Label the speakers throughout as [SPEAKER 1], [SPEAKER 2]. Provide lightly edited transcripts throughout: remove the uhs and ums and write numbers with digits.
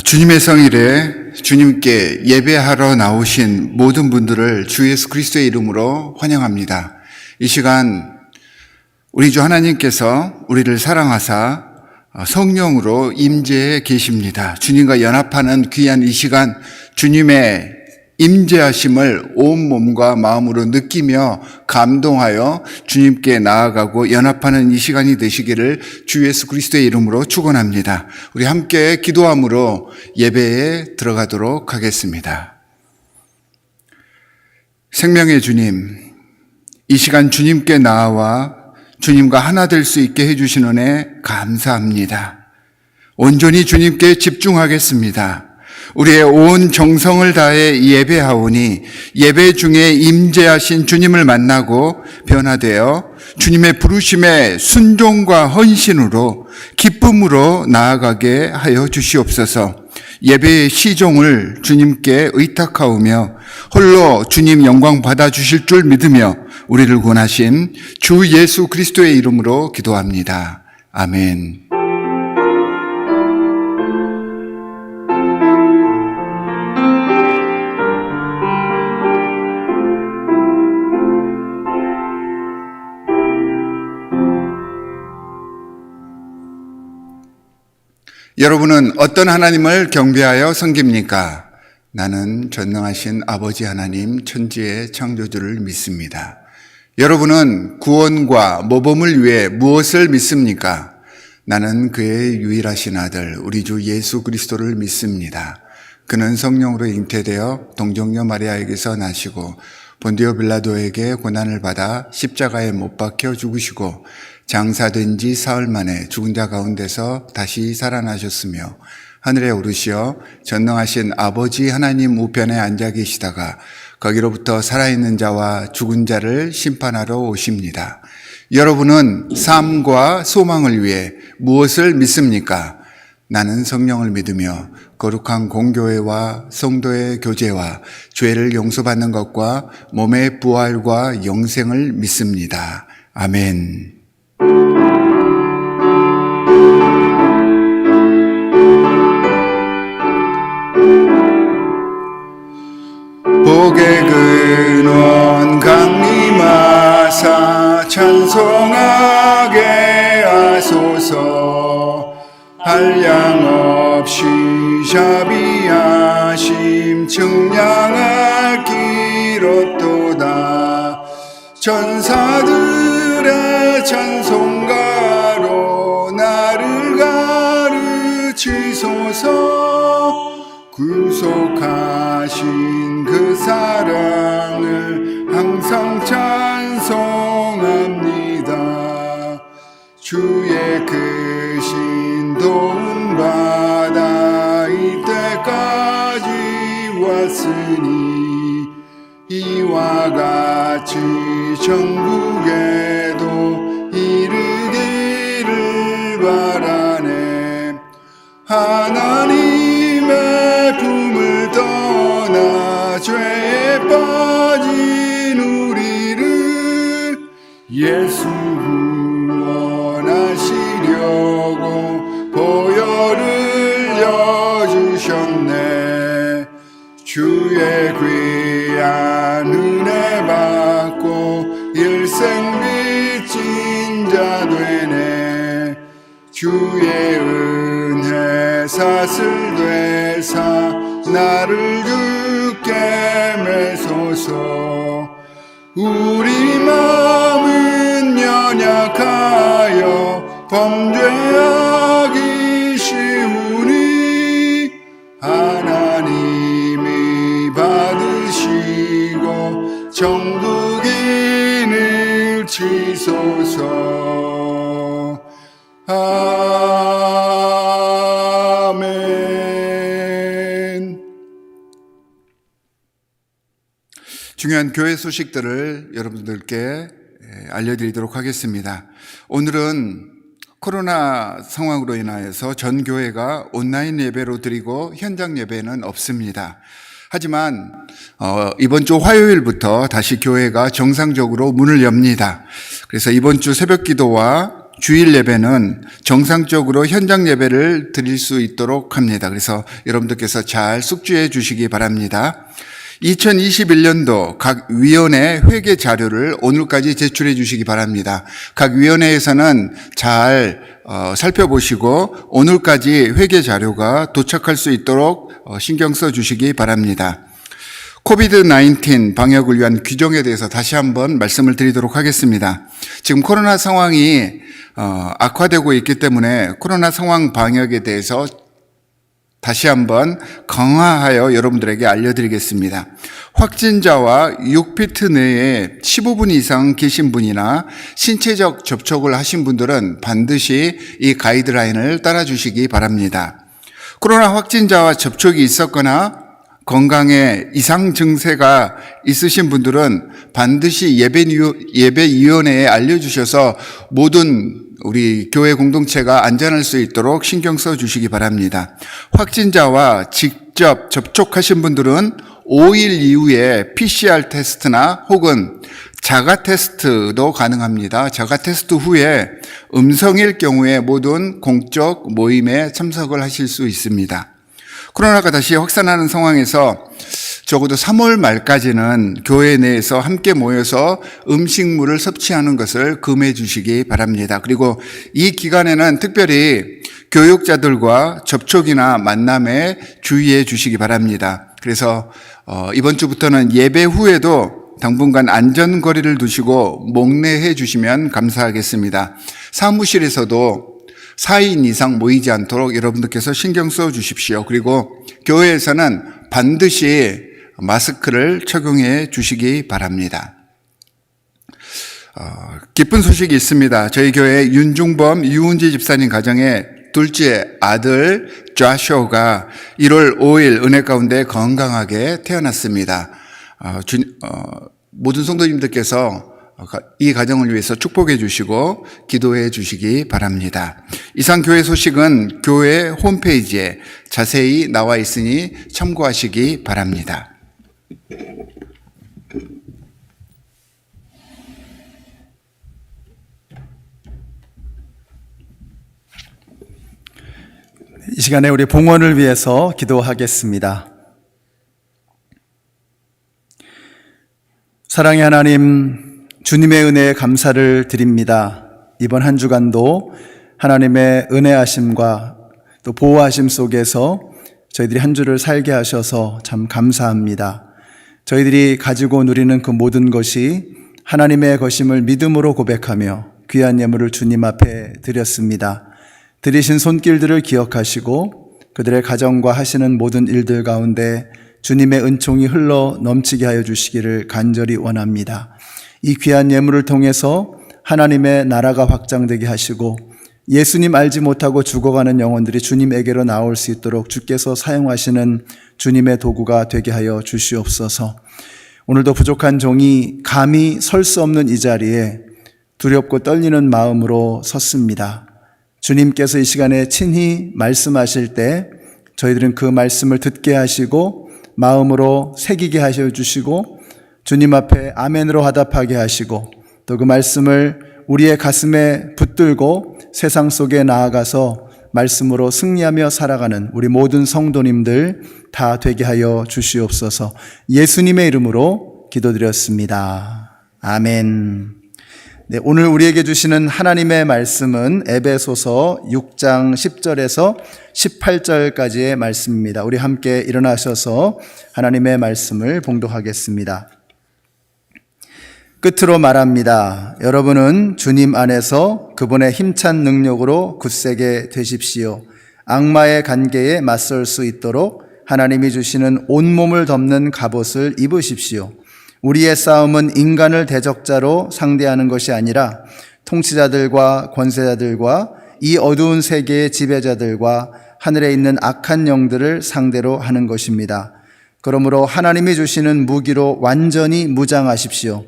[SPEAKER 1] 주님의 성일에 주님께 예배하러 나오신 모든 분들을 주 예수 그리스도의 이름으로 환영합니다. 이 시간 우리 주 하나님께서 우리를 사랑하사 성령으로 임재해 계십니다. 주님과 연합하는 귀한 이 시간 주님의 임재하심을 온 몸과 마음으로 느끼며 감동하여 주님께 나아가고 연합하는 이 시간이 되시기를 주 예수 그리스도의 이름으로 축원합니다. 우리 함께 기도함으로 예배에 들어가도록 하겠습니다. 생명의 주님, 이 시간 주님께 나아와 주님과 하나 될 수 있게 해주신 은혜 감사합니다. 온전히 주님께 집중하겠습니다. 우리의 온 정성을 다해 예배하오니 예배 중에 임재하신 주님을 만나고 변화되어 주님의 부르심에 순종과 헌신으로 기쁨으로 나아가게 하여 주시옵소서. 예배의 시종을 주님께 의탁하오며 홀로 주님 영광 받아주실 줄 믿으며 우리를 구원하신 주 예수 그리스도의 이름으로 기도합니다. 아멘. 여러분은 어떤 하나님을 경배하여 섬깁니까? 나는 전능하신 아버지 하나님, 천지의 창조주를 믿습니다. 여러분은 구원과 모범을 위해 무엇을 믿습니까? 나는 그의 유일하신 아들, 우리 주 예수 그리스도를 믿습니다. 그는 성령으로 잉태되어 동정녀 마리아에게서 나시고 본디오 빌라도에게 고난을 받아 십자가에 못 박혀 죽으시고 장사된 지 사흘 만에 죽은 자 가운데서 다시 살아나셨으며 하늘에 오르시어 전능하신 아버지 하나님 우편에 앉아 계시다가 거기로부터 살아있는 자와 죽은 자를 심판하러 오십니다. 여러분은 삶과 소망을 위해 무엇을 믿습니까? 나는 성령을 믿으며 거룩한 공교회와 성도의 교제와 죄를 용서받는 것과 몸의 부활과 영생을 믿습니다. 아멘. 복의 근원 강림하사 찬송하게 하소서. 한량 없이 자비하심 측량할 길 없도다. 천사들의 찬송가로 나를 가르치소서. 구속하신 그 사랑을 항상 찬송합니다. 주의 크신 도움 받아 이때까지 왔으니 이와 같이 천국에도 이르기를 바라네. 하나님의 품을 떠나 죄에 빠진 우리를 예수 구원하시려고 보혈을 여주셨네. 주의 귀한 은혜 받고 일생 빚진 자 되네. 주의 은혜 사슬되사 나를 주께 매소서. 우리 마음은 연약하여 범죄하기 쉬우니 하나님이 받으시고 정국인을 치소서. 아멘. 중요한 교회 소식들을 여러분들께 알려드리도록 하겠습니다. 오늘은 코로나 상황으로 인하여서 전 교회가 온라인 예배로 드리고 현장 예배는 없습니다. 하지만 이번 주 화요일부터 다시 교회가 정상적으로 문을 엽니다. 그래서 이번 주 새벽 기도와 주일 예배는 정상적으로 현장 예배를 드릴 수 있도록 합니다. 그래서 여러분들께서 잘 숙지해 주시기 바랍니다. 2021년도 각 위원회 회계 자료를 오늘까지 제출해 주시기 바랍니다. 각 위원회에서는 잘 살펴보시고 오늘까지 회계 자료가 도착할 수 있도록 신경 써 주시기 바랍니다. 코비드-19 방역을 위한 규정에 대해서 다시 한번 말씀을 드리도록 하겠습니다. 지금 코로나 상황이 악화되고 있기 때문에 코로나 상황 방역에 대해서 다시 한번 강화하여 여러분들에게 알려드리겠습니다. 확진자와 6피트 내에 15분 이상 계신 분이나 신체적 접촉을 하신 분들은 반드시 이 가이드라인을 따라주시기 바랍니다. 코로나 확진자와 접촉이 있었거나 건강에 이상 증세가 있으신 분들은 반드시 예배위원회에 알려주셔서 모든 우리 교회 공동체가 안전할 수 있도록 신경 써 주시기 바랍니다. 확진자와 직접 접촉하신 분들은 5일 이후에 PCR 테스트나 혹은 자가 테스트도 가능합니다. 자가 테스트 후에 음성일 경우에 모든 공적 모임에 참석을 하실 수 있습니다. 코로나가 다시 확산하는 상황에서 적어도 3월 말까지는 교회 내에서 함께 모여서 음식물을 섭취하는 것을 금해 주시기 바랍니다. 그리고 이 기간에는 특별히 교육자들과 접촉이나 만남에 주의해 주시기 바랍니다. 그래서 이번 주부터는 예배 후에도 당분간 안전거리를 두시고 목례해 주시면 감사하겠습니다. 사무실에서도 4인 이상 모이지 않도록 여러분들께서 신경 써 주십시오. 그리고 교회에서는 반드시 마스크를 착용해 주시기 바랍니다. 기쁜 소식이 있습니다. 저희 교회 윤중범, 유은지 집사님 가정의 둘째 아들 좌쇼가 1월 5일 은혜 가운데 건강하게 태어났습니다. 모든 성도님들께서 이 가정을 위해서 축복해 주시고 기도해 주시기 바랍니다. 이상 교회 소식은 교회 홈페이지에 자세히 나와 있으니 참고하시기 바랍니다.
[SPEAKER 2] 이 시간에 우리 봉헌을 위해서 기도하겠습니다. 사랑의 하나님, 주님의 은혜에 감사를 드립니다. 이번 한 주간도 하나님의 은혜하심과 또 보호하심 속에서 저희들이 한 주를 살게 하셔서 참 감사합니다. 저희들이 가지고 누리는 그 모든 것이 하나님의 것임을 믿음으로 고백하며 귀한 예물을 주님 앞에 드렸습니다. 드리신 손길들을 기억하시고 그들의 가정과 하시는 모든 일들 가운데 주님의 은총이 흘러 넘치게 하여 주시기를 간절히 원합니다. 이 귀한 예물을 통해서 하나님의 나라가 확장되게 하시고 예수님 알지 못하고 죽어가는 영혼들이 주님에게로 나올 수 있도록 주께서 사용하시는 주님의 도구가 되게 하여 주시옵소서. 오늘도 부족한 종이 감히 설 수 없는 이 자리에 두렵고 떨리는 마음으로 섰습니다. 주님께서 이 시간에 친히 말씀하실 때 저희들은 그 말씀을 듣게 하시고 마음으로 새기게 하셔 주시고 주님 앞에 아멘으로 화답하게 하시고 또 그 말씀을 우리의 가슴에 붙들고 세상 속에 나아가서 말씀으로 승리하며 살아가는 우리 모든 성도님들 다 되게 하여 주시옵소서. 예수님의 이름으로 기도드렸습니다. 아멘. 네, 오늘 우리에게 주시는 하나님의 말씀은 에베소서 6장 10절에서 18절까지의 말씀입니다. 우리 함께 일어나셔서 하나님의 말씀을 봉독하겠습니다. 끝으로 말합니다. 여러분은 주님 안에서 그분의 힘찬 능력으로 굳세게 되십시오. 악마의 간계에 맞설 수 있도록 하나님이 주시는 온몸을 덮는 갑옷을 입으십시오. 우리의 싸움은 인간을 대적자로 상대하는 것이 아니라 통치자들과 권세자들과 이 어두운 세계의 지배자들과 하늘에 있는 악한 영들을 상대로 하는 것입니다. 그러므로 하나님이 주시는 무기로 완전히 무장하십시오.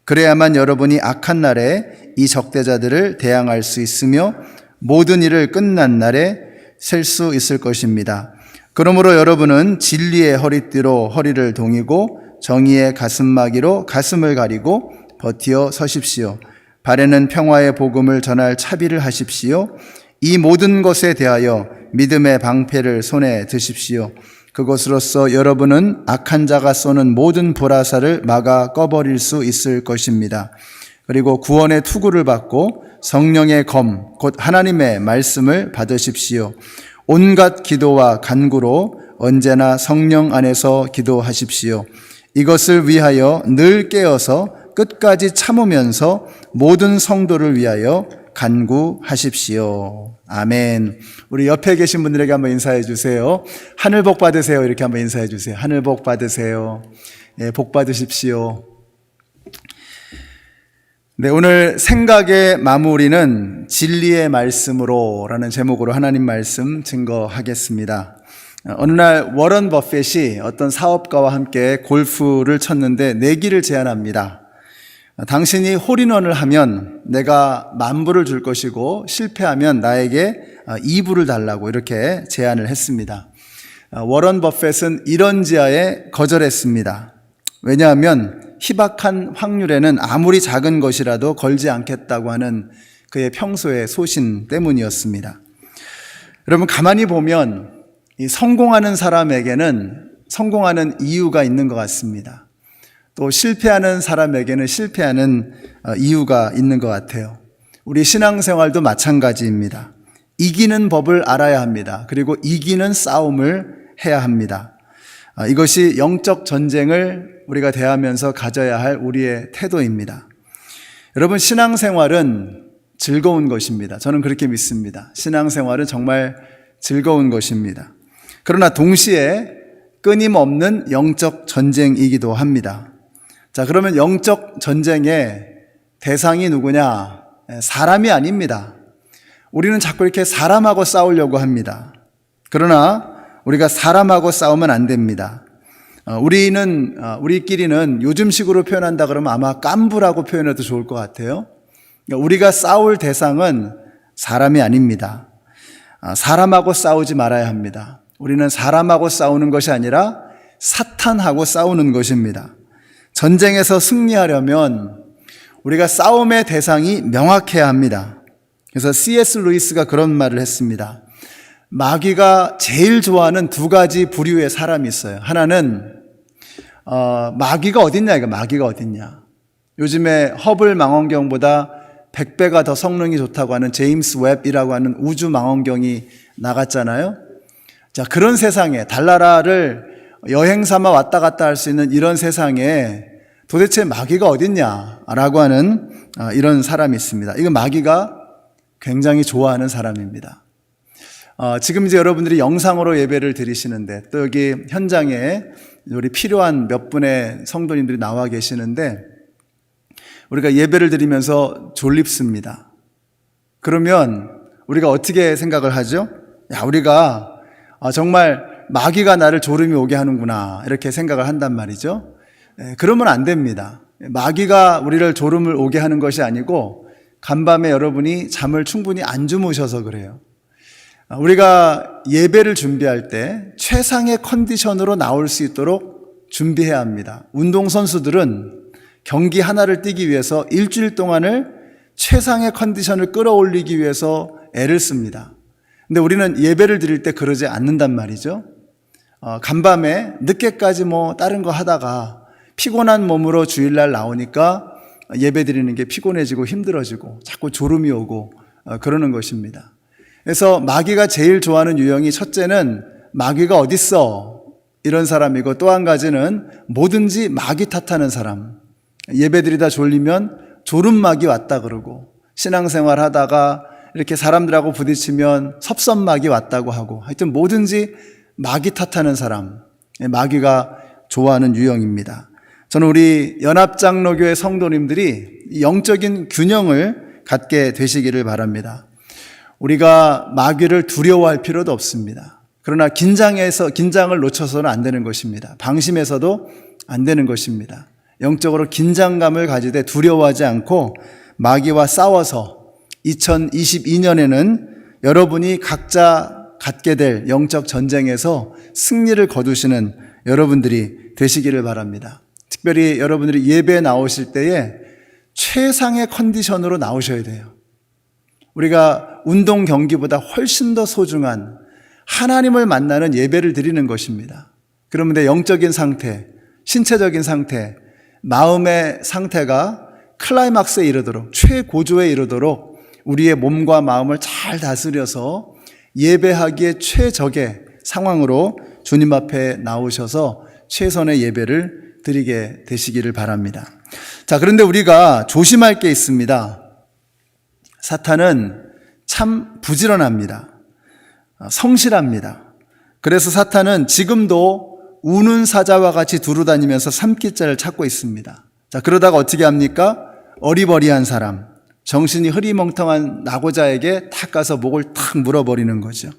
[SPEAKER 2] 그래야만 여러분이 악한 날에 이 적대자들을 대항할 수 있으며 모든 일을 끝난 날에 셀 수 있을 것입니다. 그러므로 여러분은 진리의 허리띠로 허리를 동이고 정의의 가슴막이로 가슴을 가리고 버티어 서십시오. 발에는 평화의 복음을 전할 차비를 하십시오. 이 모든 것에 대하여 믿음의 방패를 손에 드십시오. 그것으로써 여러분은 악한 자가 쏘는 모든 불화살을 막아 꺼버릴 수 있을 것입니다. 그리고 구원의 투구를 받고 성령의 검, 곧 하나님의 말씀을 받으십시오. 온갖 기도와 간구로 언제나 성령 안에서 기도하십시오. 이것을 위하여 늘 깨어서 끝까지 참으면서 모든 성도를 위하여 간구하십시오. 아멘. 우리 옆에 계신 분들에게 한번 인사해 주세요. 하늘 복 받으세요. 이렇게 한번 인사해 주세요. 하늘 복 받으세요. 예, 복 받으십시오. 네, 오늘 생각의 마무리는 진리의 말씀으로 라는 제목으로 하나님 말씀 증거하겠습니다. 어느 날 워런 버핏이 어떤 사업가와 함께 골프를 쳤는데 내기를 제안합니다. 당신이 홀인원을 하면 내가 10,000불을 줄 것이고 실패하면 나에게 2불을 달라고 이렇게 제안을 했습니다. 워런 버핏은 이런 제안에 거절했습니다. 왜냐하면 희박한 확률에는 아무리 작은 것이라도 걸지 않겠다고 하는 그의 평소의 소신 때문이었습니다. 여러분, 가만히 보면 이 성공하는 사람에게는 성공하는 이유가 있는 것 같습니다. 또 실패하는 사람에게는 실패하는 이유가 있는 것 같아요. 우리 신앙생활도 마찬가지입니다. 이기는 법을 알아야 합니다. 그리고 이기는 싸움을 해야 합니다. 이것이 영적 전쟁을 우리가 대하면서 가져야 할 우리의 태도입니다. 여러분, 신앙생활은 즐거운 것입니다. 저는 그렇게 믿습니다. 신앙생활은 정말 즐거운 것입니다. 그러나 동시에 끊임없는 영적 전쟁이기도 합니다. 자, 그러면 영적 전쟁의 대상이 누구냐? 사람이 아닙니다. 우리는 자꾸 이렇게 사람하고 싸우려고 합니다. 그러나 우리가 사람하고 싸우면 안 됩니다. 우리끼리는 요즘식으로 표현한다 그러면 아마 깐부라고 표현해도 좋을 것 같아요. 우리가 싸울 대상은 사람이 아닙니다. 사람하고 싸우지 말아야 합니다. 우리는 사람하고 싸우는 것이 아니라 사탄하고 싸우는 것입니다. 전쟁에서 승리하려면 우리가 싸움의 대상이 명확해야 합니다. 그래서 C.S. 루이스가 그런 말을 했습니다. 마귀가 제일 좋아하는 2가지 부류의 사람이 있어요. 하나는 마귀가 어딨냐, 이거 마귀가 어딨냐. 요즘에 허블 망원경보다 100배가 더 성능이 좋다고 하는 제임스 웹이라고 하는 우주 망원경이 나갔잖아요. 자, 그런 세상에 달나라를 여행 삼아 왔다 갔다 할 수 있는 이런 세상에 도대체 마귀가 어딨냐라고 하는 이런 사람이 있습니다. 이거 마귀가 굉장히 좋아하는 사람입니다. 지금 이제 여러분들이 영상으로 예배를 드리시는데 또 여기 현장에 우리 필요한 몇 분의 성도님들이 나와 계시는데 우리가 예배를 드리면서 졸립습니다. 그러면 우리가 어떻게 생각을 하죠? 야, 우리가 정말 마귀가 나를 졸음이 오게 하는구나 이렇게 생각을 한단 말이죠. 그러면 안 됩니다. 마귀가 우리를 졸음을 오게 하는 것이 아니고 간밤에 여러분이 잠을 충분히 안 주무셔서 그래요. 우리가 예배를 준비할 때 최상의 컨디션으로 나올 수 있도록 준비해야 합니다. 운동선수들은 경기 하나를 뛰기 위해서 일주일 동안을 최상의 컨디션을 끌어올리기 위해서 애를 씁니다. 근데 우리는 예배를 드릴 때 그러지 않는단 말이죠. 간밤에 늦게까지 다른 거 하다가 피곤한 몸으로 주일날 나오니까 예배 드리는 게 피곤해지고 힘들어지고 자꾸 졸음이 오고 그러는 것입니다. 그래서 마귀가 제일 좋아하는 유형이 첫째는 마귀가 어딨어 이런 사람이고 또 한 가지는 뭐든지 마귀 탓하는 사람. 예배 드리다 졸리면 졸음마귀 왔다 그러고 신앙생활 하다가 이렇게 사람들하고 부딪히면 섭섭마귀 왔다고 하고 하여튼 뭐든지 마귀 탓하는 사람, 마귀가 좋아하는 유형입니다. 저는 우리 연합장로교회 성도님들이 영적인 균형을 갖게 되시기를 바랍니다. 우리가 마귀를 두려워할 필요도 없습니다. 그러나 긴장을 놓쳐서는 안 되는 것입니다. 방심해서도 안 되는 것입니다. 영적으로 긴장감을 가지되 두려워하지 않고 마귀와 싸워서 2022년에는 여러분이 각자 갖게 될 영적 전쟁에서 승리를 거두시는 여러분들이 되시기를 바랍니다. 특별히 여러분들이 예배에 나오실 때에 최상의 컨디션으로 나오셔야 돼요. 우리가 운동 경기보다 훨씬 더 소중한 하나님을 만나는 예배를 드리는 것입니다. 그러면 내 영적인 상태, 신체적인 상태, 마음의 상태가 클라이막스에 이르도록, 최고조에 이르도록 우리의 몸과 마음을 잘 다스려서 예배하기에 최적의 상황으로 주님 앞에 나오셔서 최선의 예배를 드리게 되시기를 바랍니다. 자, 그런데 우리가 조심할 게 있습니다. 사탄은 참 부지런합니다. 성실합니다. 그래서 사탄은 지금도 우는 사자와 같이 두루다니면서 삼킬자를 찾고 있습니다. 자, 그러다가 어떻게 합니까? 어리버리한 사람, 정신이 흐리멍텅한 나고자에게 탁 가서 목을 탁 물어버리는 거죠.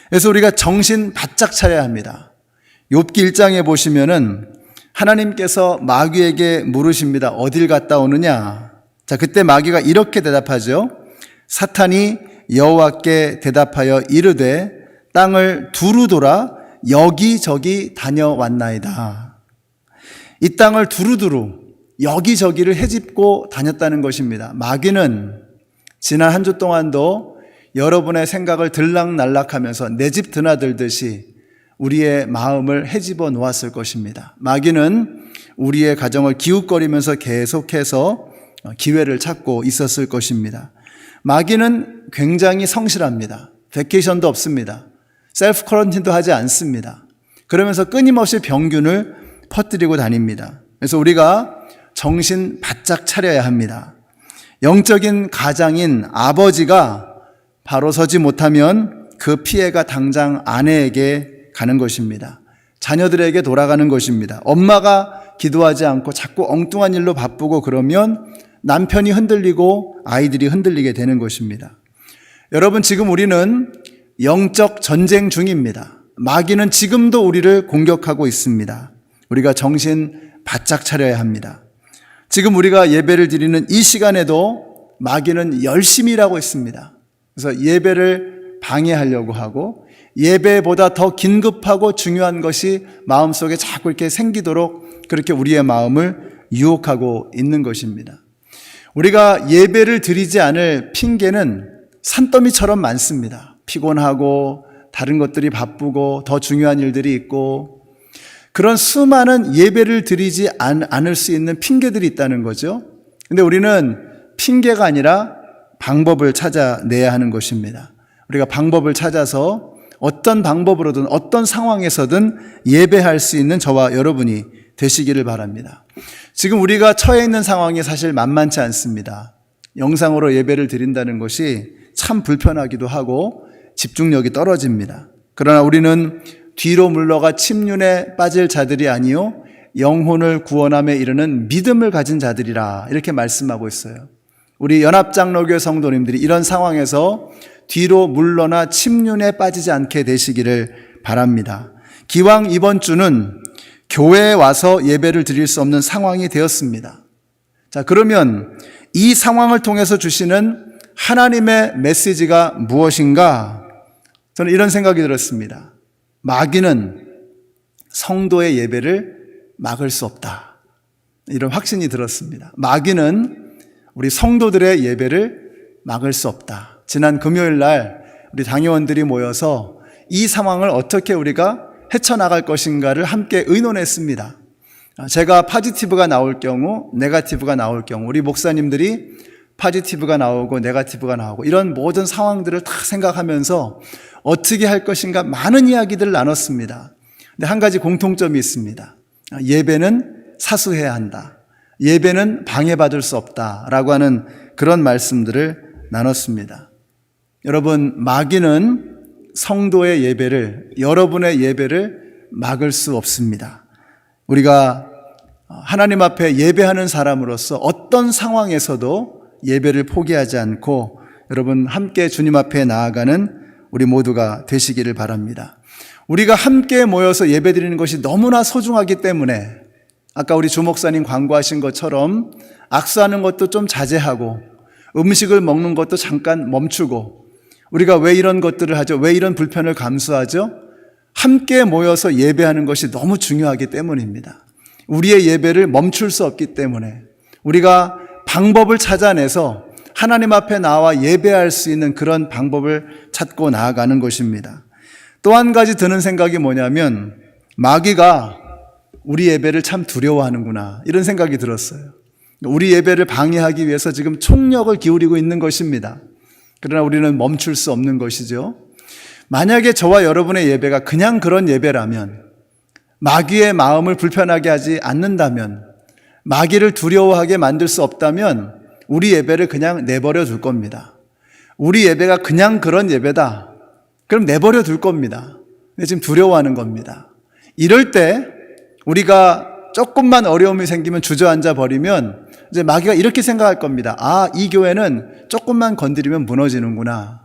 [SPEAKER 2] 그래서 우리가 정신 바짝 차려야 합니다. 욥기 1장에 보시면은 하나님께서 마귀에게 물으십니다. 어딜 갔다 오느냐? 자, 그때 마귀가 이렇게 대답하죠. 사탄이 여호와께 대답하여 이르되 땅을 두루 돌아 여기저기 다녀왔나이다. 이 땅을 두루두루 여기저기를 헤집고 다녔다는 것입니다. 마귀는 지난 한 주 동안도 여러분의 생각을 들락날락하면서 내 집 드나들듯이 우리의 마음을 헤집어 놓았을 것입니다. 마귀는 우리의 가정을 기웃거리면서 계속해서 기회를 찾고 있었을 것입니다. 마귀는 굉장히 성실합니다. 베케이션도 없습니다. 셀프 쿼런틴도 하지 않습니다. 그러면서 끊임없이 병균을 퍼뜨리고 다닙니다. 그래서 우리가 정신 바짝 차려야 합니다. 영적인 가장인 아버지가 바로 서지 못하면 그 피해가 당장 아내에게 가는 것입니다. 자녀들에게 돌아가는 것입니다. 엄마가 기도하지 않고 자꾸 엉뚱한 일로 바쁘고 그러면 남편이 흔들리고 아이들이 흔들리게 되는 것입니다. 여러분, 지금 우리는 영적 전쟁 중입니다. 마귀는 지금도 우리를 공격하고 있습니다. 우리가 정신 바짝 차려야 합니다. 지금 우리가 예배를 드리는 이 시간에도 마귀는 열심히 일하고 있습니다. 그래서 예배를 방해하려고 하고 예배보다 더 긴급하고 중요한 것이 마음속에 자꾸 이렇게 생기도록 그렇게 우리의 마음을 유혹하고 있는 것입니다. 우리가 예배를 드리지 않을 핑계는 산더미처럼 많습니다. 피곤하고 다른 것들이 바쁘고 더 중요한 일들이 있고 그런 수많은 예배를 드리지 않을 수 있는 핑계들이 있다는 거죠. 근데 우리는 핑계가 아니라 방법을 찾아내야 하는 것입니다. 우리가 방법을 찾아서 어떤 방법으로든 어떤 상황에서든 예배할 수 있는 저와 여러분이 되시기를 바랍니다. 지금 우리가 처해 있는 상황이 사실 만만치 않습니다. 영상으로 예배를 드린다는 것이 참 불편하기도 하고 집중력이 떨어집니다. 그러나 우리는 뒤로 물러가 침륜에 빠질 자들이 아니요 영혼을 구원함에 이르는 믿음을 가진 자들이라 이렇게 말씀하고 있어요. 우리 연합장로교 성도님들이 이런 상황에서 뒤로 물러나 침륜에 빠지지 않게 되시기를 바랍니다. 기왕 이번 주는 교회에 와서 예배를 드릴 수 없는 상황이 되었습니다. 자, 그러면 이 상황을 통해서 주시는 하나님의 메시지가 무엇인가? 저는 이런 생각이 들었습니다. 마귀는 성도의 예배를 막을 수 없다. 이런 확신이 들었습니다. 마귀는 우리 성도들의 예배를 막을 수 없다. 지난 금요일 날 우리 당회원들이 모여서 이 상황을 어떻게 우리가 헤쳐나갈 것인가를 함께 의논했습니다. 제가 파지티브가 나올 경우, 네거티브가 나올 경우, 우리 목사님들이 파지티브가 나오고 네거티브가 나오고 이런 모든 상황들을 다 생각하면서 어떻게 할 것인가 많은 이야기들을 나눴습니다. 근데 한 가지 공통점이 있습니다. 예배는 사수해야 한다. 예배는 방해받을 수 없다라고 하는 그런 말씀들을 나눴습니다. 여러분, 마귀는 성도의 예배를, 여러분의 예배를 막을 수 없습니다. 우리가 하나님 앞에 예배하는 사람으로서 어떤 상황에서도 예배를 포기하지 않고 여러분 함께 주님 앞에 나아가는 우리 모두가 되시기를 바랍니다. 우리가 함께 모여서 예배드리는 것이 너무나 소중하기 때문에 아까 우리 주 목사님 광고하신 것처럼 악수하는 것도 좀 자제하고 음식을 먹는 것도 잠깐 멈추고 우리가 왜 이런 것들을 하죠? 왜 이런 불편을 감수하죠? 함께 모여서 예배하는 것이 너무 중요하기 때문입니다. 우리의 예배를 멈출 수 없기 때문에 우리가 방법을 찾아내서 하나님 앞에 나와 예배할 수 있는 그런 방법을 찾고 나아가는 것입니다. 또 한 가지 드는 생각이 뭐냐면 마귀가 우리 예배를 참 두려워하는구나 이런 생각이 들었어요. 우리 예배를 방해하기 위해서 지금 총력을 기울이고 있는 것입니다. 그러나 우리는 멈출 수 없는 것이죠. 만약에 저와 여러분의 예배가 그냥 그런 예배라면, 마귀의 마음을 불편하게 하지 않는다면, 마귀를 두려워하게 만들 수 없다면 우리 예배를 그냥 내버려 둘 겁니다. 우리 예배가 그냥 그런 예배다. 그럼 내버려 둘 겁니다. 근데 지금 두려워하는 겁니다. 이럴 때 우리가 조금만 어려움이 생기면 주저앉아 버리면 이제 마귀가 이렇게 생각할 겁니다. 아, 이 교회는 조금만 건드리면 무너지는구나.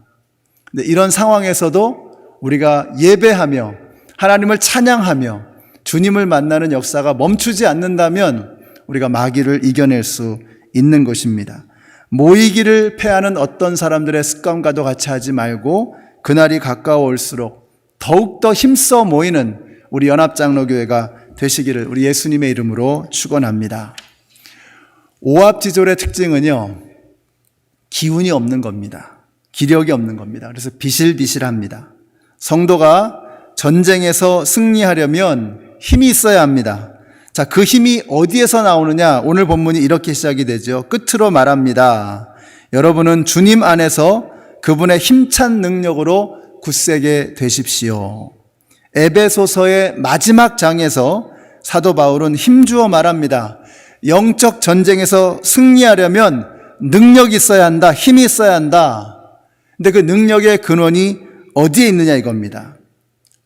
[SPEAKER 2] 근데 이런 상황에서도 우리가 예배하며 하나님을 찬양하며 주님을 만나는 역사가 멈추지 않는다면 우리가 마귀를 이겨낼 수 있는 것입니다. 모이기를 패하는 어떤 사람들의 습관과도 같이 하지 말고 그날이 가까워올수록 더욱더 힘써 모이는 우리 연합장로교회가 되시기를 우리 예수님의 이름으로 축원합니다. 오합지졸의 특징은요, 기운이 없는 겁니다. 기력이 없는 겁니다. 그래서 비실비실합니다. 성도가 전쟁에서 승리하려면 힘이 있어야 합니다. 자, 그 힘이 어디에서 나오느냐? 오늘 본문이 이렇게 시작이 되죠. 끝으로 말합니다. 여러분은 주님 안에서 그분의 힘찬 능력으로 굳세게 되십시오. 에베소서의 마지막 장에서 사도 바울은 힘주어 말합니다. 영적 전쟁에서 승리하려면 능력이 있어야 한다. 힘이 있어야 한다. 근데 그 능력의 근원이 어디에 있느냐 이겁니다.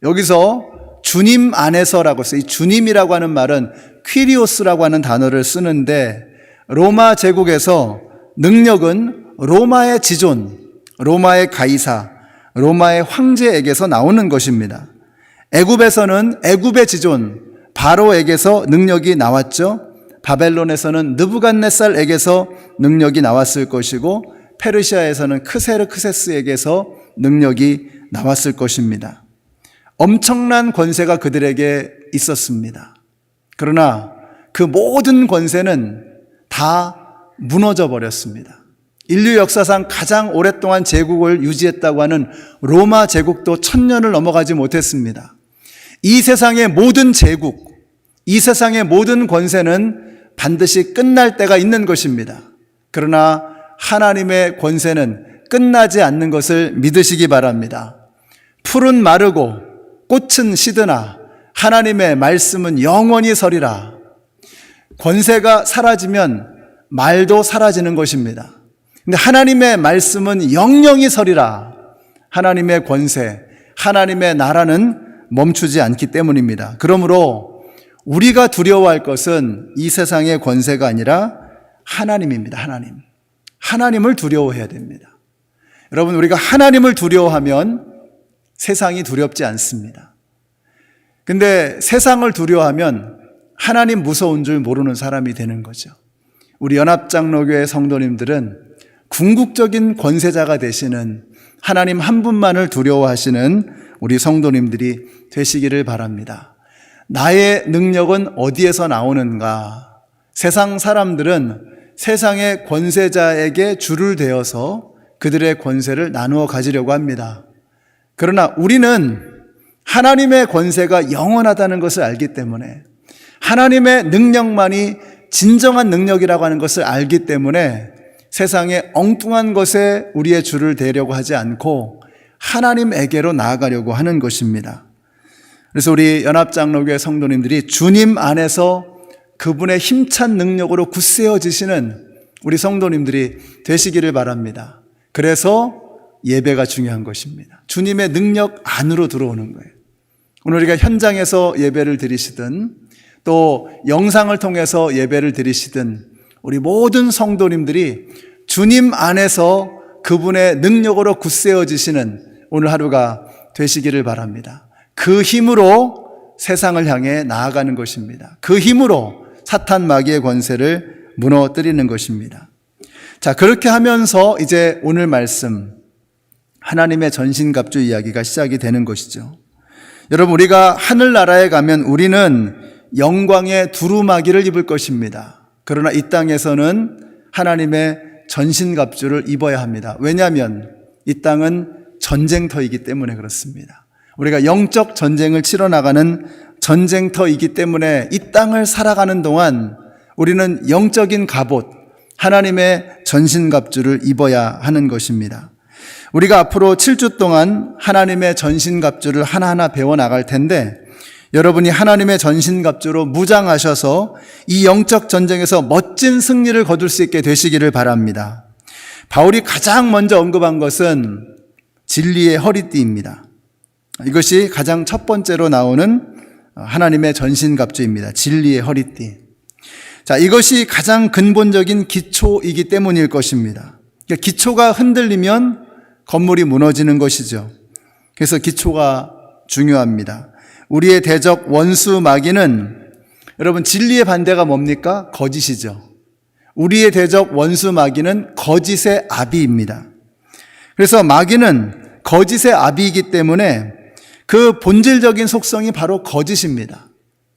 [SPEAKER 2] 여기서 주님 안에서라고 써요. 이 주님이라고 하는 말은 퀴리오스라고 하는 단어를 쓰는데 로마 제국에서 능력은 로마의 지존, 로마의 가이사, 로마의 황제에게서 나오는 것입니다. 애굽에서는 애굽의 지존 바로에게서 능력이 나왔죠. 바벨론에서는 느부갓네살에게서 능력이 나왔을 것이고 페르시아에서는 크세르크세스에게서 능력이 나왔을 것입니다. 엄청난 권세가 그들에게 있었습니다. 그러나 그 모든 권세는 다 무너져 버렸습니다. 인류 역사상 가장 오랫동안 제국을 유지했다고 하는 로마 제국도 1000년을 넘어가지 못했습니다. 이 세상의 모든 제국, 이 세상의 모든 권세는 반드시 끝날 때가 있는 것입니다. 그러나 하나님의 권세는 끝나지 않는 것을 믿으시기 바랍니다. 풀은 마르고 꽃은 시드나 하나님의 말씀은 영원히 서리라. 권세가 사라지면 말도 사라지는 것입니다. 근데 하나님의 말씀은 영영이 서리라. 하나님의 권세, 하나님의 나라는 멈추지 않기 때문입니다. 그러므로 우리가 두려워할 것은 이 세상의 권세가 아니라 하나님입니다. 하나님. 하나님을 두려워해야 됩니다. 여러분, 우리가 하나님을 두려워하면 세상이 두렵지 않습니다. 근데 세상을 두려워하면 하나님 무서운 줄 모르는 사람이 되는 거죠. 우리 연합장로교회 성도님들은 궁극적인 권세자가 되시는 하나님 한 분만을 두려워하시는 우리 성도님들이 되시기를 바랍니다. 나의 능력은 어디에서 나오는가? 세상 사람들은 세상의 권세자에게 줄을 대어서 그들의 권세를 나누어 가지려고 합니다. 그러나 우리는 하나님의 권세가 영원하다는 것을 알기 때문에, 하나님의 능력만이 진정한 능력이라고 하는 것을 알기 때문에 세상의 엉뚱한 것에 우리의 줄을 대려고 하지 않고 하나님에게로 나아가려고 하는 것입니다. 그래서 우리 연합장로교회 성도님들이 주님 안에서 그분의 힘찬 능력으로 굳세어지시는 우리 성도님들이 되시기를 바랍니다. 그래서 예배가 중요한 것입니다. 주님의 능력 안으로 들어오는 거예요. 오늘 우리가 현장에서 예배를 드리시든 또 영상을 통해서 예배를 드리시든 우리 모든 성도님들이 주님 안에서 그분의 능력으로 굳세어지시는 오늘 하루가 되시기를 바랍니다. 그 힘으로 세상을 향해 나아가는 것입니다. 그 힘으로 사탄 마귀의 권세를 무너뜨리는 것입니다. 자, 그렇게 하면서 이제 오늘 말씀 하나님의 전신갑주 이야기가 시작이 되는 것이죠. 여러분, 우리가 하늘나라에 가면 우리는 영광의 두루마기를 입을 것입니다. 그러나 이 땅에서는 하나님의 전신갑주를 입어야 합니다. 왜냐하면 이 땅은 전쟁터이기 때문에 그렇습니다. 우리가 영적 전쟁을 치러 나가는 전쟁터이기 때문에 이 땅을 살아가는 동안 우리는 영적인 갑옷, 하나님의 전신갑주를 입어야 하는 것입니다. 우리가 앞으로 7주 동안 하나님의 전신갑주를 하나하나 배워나갈 텐데 여러분이 하나님의 전신갑주로 무장하셔서 이 영적 전쟁에서 멋진 승리를 거둘 수 있게 되시기를 바랍니다. 바울이 가장 먼저 언급한 것은 진리의 허리띠입니다. 이것이 가장 첫 번째로 나오는 하나님의 전신갑주입니다. 진리의 허리띠. 자, 이것이 가장 근본적인 기초이기 때문일 것입니다. 그러니까 기초가 흔들리면 건물이 무너지는 것이죠. 그래서 기초가 중요합니다. 우리의 대적 원수 마귀는 여러분 진리의 반대가 뭡니까? 거짓이죠. 우리의 대적 원수 마귀는 거짓의 아비입니다. 그래서 마귀는 거짓의 아비이기 때문에 그 본질적인 속성이 바로 거짓입니다.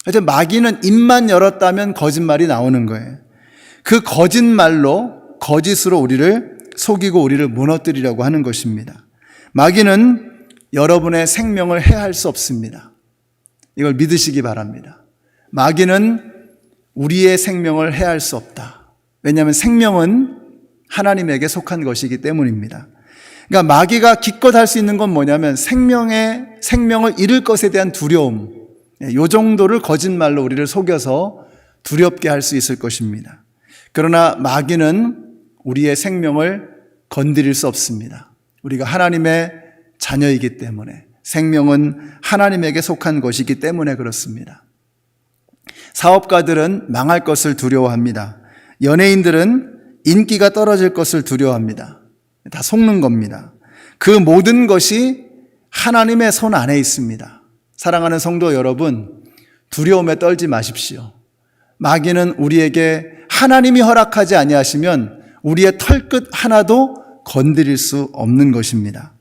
[SPEAKER 2] 그래서 마귀는 입만 열었다면 거짓말이 나오는 거예요. 그 거짓말로 거짓으로 우리를 속이고 우리를 무너뜨리려고 하는 것입니다. 마귀는 여러분의 생명을 해할 수 없습니다. 이걸 믿으시기 바랍니다. 마귀는 우리의 생명을 해할 수 없다. 왜냐하면 생명은 하나님에게 속한 것이기 때문입니다. 그러니까 마귀가 기껏 할 수 있는 건 뭐냐면 생명을 잃을 것에 대한 두려움, 이 정도를 거짓말로 우리를 속여서 두렵게 할 수 있을 것입니다. 그러나 마귀는 우리의 생명을 건드릴 수 없습니다. 우리가 하나님의 자녀이기 때문에, 생명은 하나님에게 속한 것이기 때문에 그렇습니다. 사업가들은 망할 것을 두려워합니다. 연예인들은 인기가 떨어질 것을 두려워합니다. 다 속는 겁니다. 그 모든 것이 하나님의 손 안에 있습니다. 사랑하는 성도 여러분, 두려움에 떨지 마십시오. 마귀는 우리에게 하나님이 허락하지 아니하시면 우리의 털끝 하나도 건드릴 수 없는 것입니다.